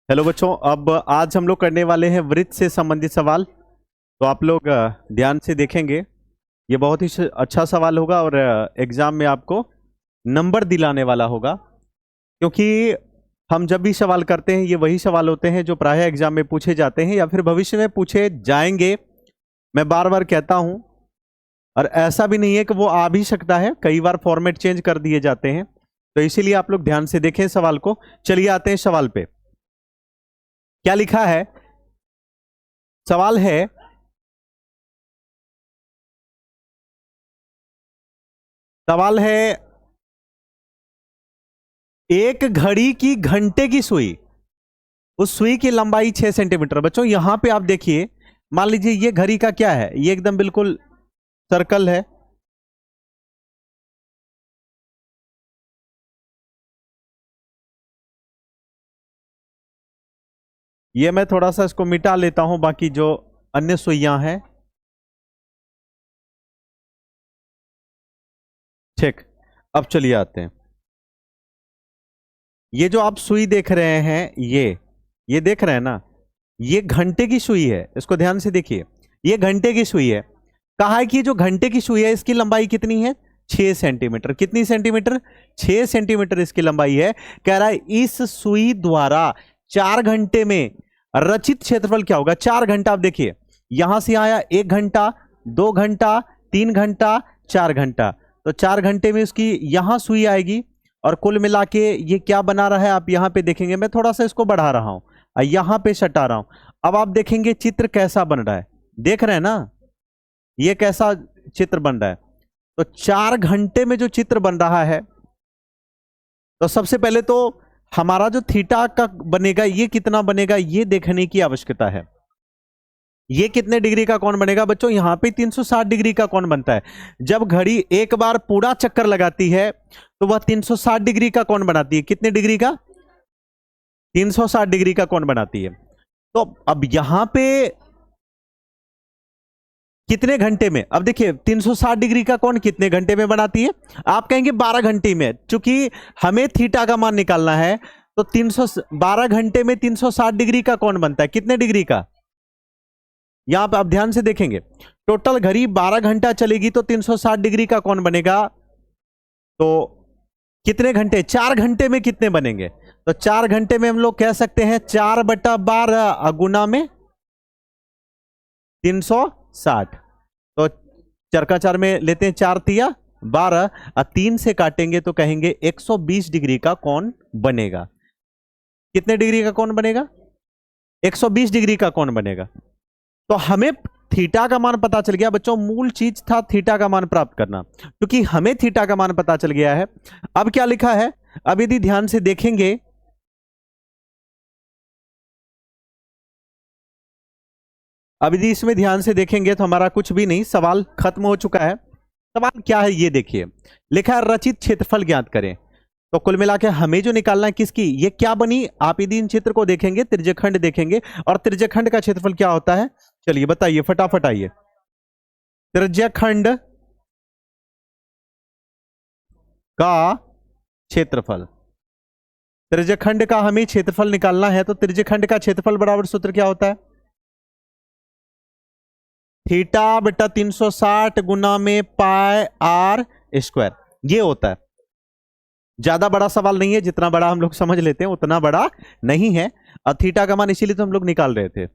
Hello बच्चों, अब आज हम लोग करने वाले हैं वृत्त से संबंधित सवाल। तो आप लोग ध्यान से देखेंगे। ये बहुत ही अच्छा सवाल होगा और एग्जाम में आपको नंबर दिलाने वाला होगा, क्योंकि हम जब भी सवाल करते हैं ये वही सवाल होते हैं जो प्रायः एग्जाम में पूछे जाते हैं या फिर भविष्य में पूछे जाएंगे। मैं बार बार कहता हूं, और ऐसा भी नहीं है कि वो आ भी सकता है, कई बार फॉर्मेट चेंज कर दिए जाते हैं। तो इसीलिए आप लोग ध्यान से देखें सवाल को। चलिए आते हैं सवाल पे। क्या लिखा है? सवाल है, एक घड़ी की घंटे की सुई, उस सुई की लंबाई 6 सेंटीमीटर। बच्चों यहां पे आप देखिए, मान लीजिए ये घड़ी का क्या है, ये एकदम बिल्कुल सर्कल है। ये मैं थोड़ा सा इसको मिटा लेता हूं, बाकी जो अन्य सुइयां हैं। ठीक, अब चलिए आते हैं। ये जो आप सुई देख रहे हैं, ये देख रहे हैं ना, ये घंटे की सुई है। इसको ध्यान से देखिए, ये घंटे की सुई है। कहा है कि जो घंटे की सुई है इसकी लंबाई कितनी है? 6 सेंटीमीटर। कितनी सेंटीमीटर? 6 सेंटीमीटर इसकी लंबाई है। कह रहा है इस सुई द्वारा 4 घंटे में रचित क्षेत्रफल क्या होगा? 4 घंटा। आप देखिए, यहां से आया 1 घंटा, 2 घंटा, 3 घंटा, 4 घंटा। तो 4 घंटे में उसकी यहां सुई आएगी और कुल मिला के ये क्या बना रहा है आप यहां पे देखेंगे। मैं थोड़ा सा इसको बढ़ा रहा हूं, यहां पे सटा रहा हूं। अब आप देखेंगे चित्र कैसा बन रहा है, देख रहे हैं ना, ये कैसा चित्र बन रहा है। तो 4 घंटे में जो चित्र बन रहा है, तो सबसे पहले तो हमारा जो थीटा का बनेगा ये कितना बनेगा, ये देखने की आवश्यकता है। ये कितने डिग्री का कोण बनेगा बच्चों? यहां पे 360 डिग्री का कोण बनता है। जब घड़ी एक बार पूरा चक्कर लगाती है तो वह 360 डिग्री का कोण बनाती है। कितने डिग्री का? 360 डिग्री का कोण बनाती है। तो अब यहां पे कितने घंटे में? अब देखिए 360 डिग्री का कोण कितने घंटे में बनाती है? आप कहेंगे 12 घंटे में। चूंकि हमें थीटा का मान निकालना है तो 12 घंटे में 360 डिग्री का कोण बनता है। कितने डिग्री का? यहां पे आप ध्यान से देखेंगे, टोटल घड़ी 12 घंटा चलेगी तो 360 डिग्री का कोण बनेगा। तो कितने घंटे? 4 घंटे में कितने बनेंगे? तो 4 घंटे में हम लोग कह सकते हैं 4/12 गुना में 360। तो चरका 4 में लेते हैं, 4 तिया 12 और 3 से काटेंगे तो कहेंगे 120 डिग्री का कोण बनेगा। कितने डिग्री का कोण बनेगा? 120 डिग्री का कोण बनेगा। तो हमें थीटा का मान पता चल गया बच्चों। मूल चीज था थीटा का मान प्राप्त करना, क्योंकि हमें थीटा का मान पता चल गया है। अब क्या लिखा है? अब यदि ध्यान से देखेंगे, अब यदि इसमें ध्यान से देखेंगे तो हमारा कुछ भी नहीं, सवाल खत्म हो चुका है। सवाल क्या है ये देखिए, लिखा है रचित क्षेत्रफल ज्ञात करें। तो कुल मिला के हमें जो निकालना है किसकी, ये क्या बनी? आप यदि इन चित्र को देखेंगे, त्रिज्यखंड देखेंगे, और त्रिज्यखंड का क्षेत्रफल क्या होता है? चलिए बताइए, फटाफट आइए। त्रिज्यखंड का क्षेत्रफल, त्रिज्यखंड का हमें क्षेत्रफल निकालना है। तो त्रिज्यखंड का क्षेत्रफल बराबर सूत्र क्या होता है? थीटा बटा 360 गुना में पाई आर स्क्वायर। ये होता है। ज्यादा बड़ा सवाल नहीं है, जितना बड़ा हम लोग समझ लेते हैं उतना बड़ा नहीं है। और थीटा का मान इसीलिए तो हम लोग निकाल रहे थे,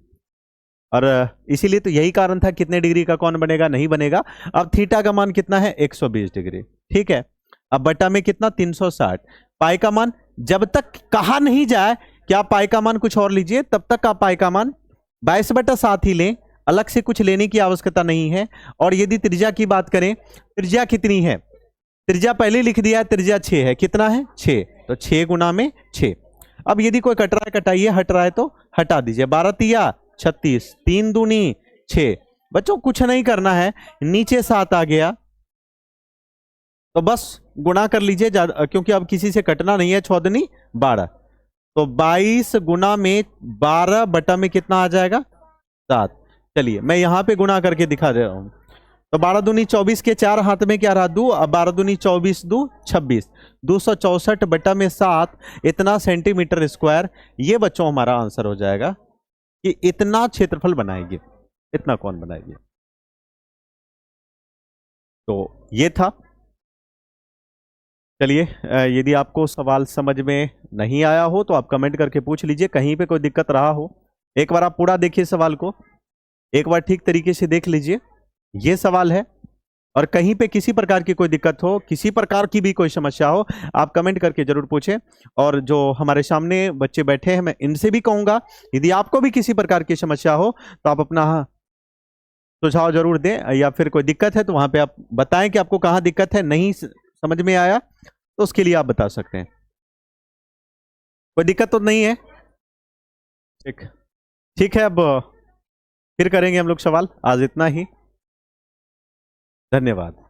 और इसीलिए तो यही कारण था कितने डिग्री का कौन बनेगा, नहीं बनेगा। अब थीटा का मान कितना है? 120 डिग्री। ठीक है, अब बटा में कितना? 360। पाई का मान जब तक कहा नहीं जाए कि आप पाई का मान कुछ और लीजिए, तब तक आप पाई का मान 22/7 ही लें, अलग से कुछ लेने की आवश्यकता नहीं है। और यदि त्रिज्या की बात करें, त्रिज्या कितनी है? त्रिज्या पहले लिख दिया है, त्रिज्या 6 है। कितना है? 6। तो 6 गुना में 6। अब यदि कोई कट रहा है कटाइए, हट रहा है तो हटा दीजिए। 12 तिया 36, 3 दूनी 6। बच्चों कुछ नहीं करना है, नीचे 7 आ गया तो बस गुणा कर लीजिए, क्योंकि अब किसी से कटना नहीं है। 6 दूनी 12, तो 22 गुना में 12 बटा में कितना आ जाएगा? 7। चलिए मैं यहां पे गुणा करके दिखा दे रहा हूं। तो 12 दूनी 24 के 4 हाथ में क्या रहा 2, अब 12 दूनी 24 2 26, 264 बटा में 7 इतना सेंटीमीटर स्क्वायर। ये बच्चों हमारा आंसर हो जाएगा कि इतना क्षेत्रफल बनाएंगे। इतना कौन बनाएंगे? तो ये था। चलिए, यदि आपको सवाल समझ में नहीं आया हो तो आप कमेंट करके पूछ लीजिए, कहीं पे कोई दिक्कत रहा हो। एक बार आप पूरा देखिए सवाल को, एक बार ठीक तरीके से देख लीजिए। ये सवाल है, और कहीं पे किसी प्रकार की कोई दिक्कत हो, किसी प्रकार की भी कोई समस्या हो, आप कमेंट करके जरूर पूछें। और जो हमारे सामने बच्चे बैठे हैं, मैं इनसे भी कहूंगा, यदि आपको भी किसी प्रकार की समस्या हो तो आप अपना सुझाव जरूर दें, या फिर कोई दिक्कत है तो वहां पे आप बताएं कि आपको कहाँ दिक्कत है, नहीं समझ में आया तो उसके लिए आप बता सकते हैं। कोई दिक्कत तो नहीं है? ठीक, ठीक है। अब फिर करेंगे हम लोग सवाल, आज इतना ही। धन्यवाद।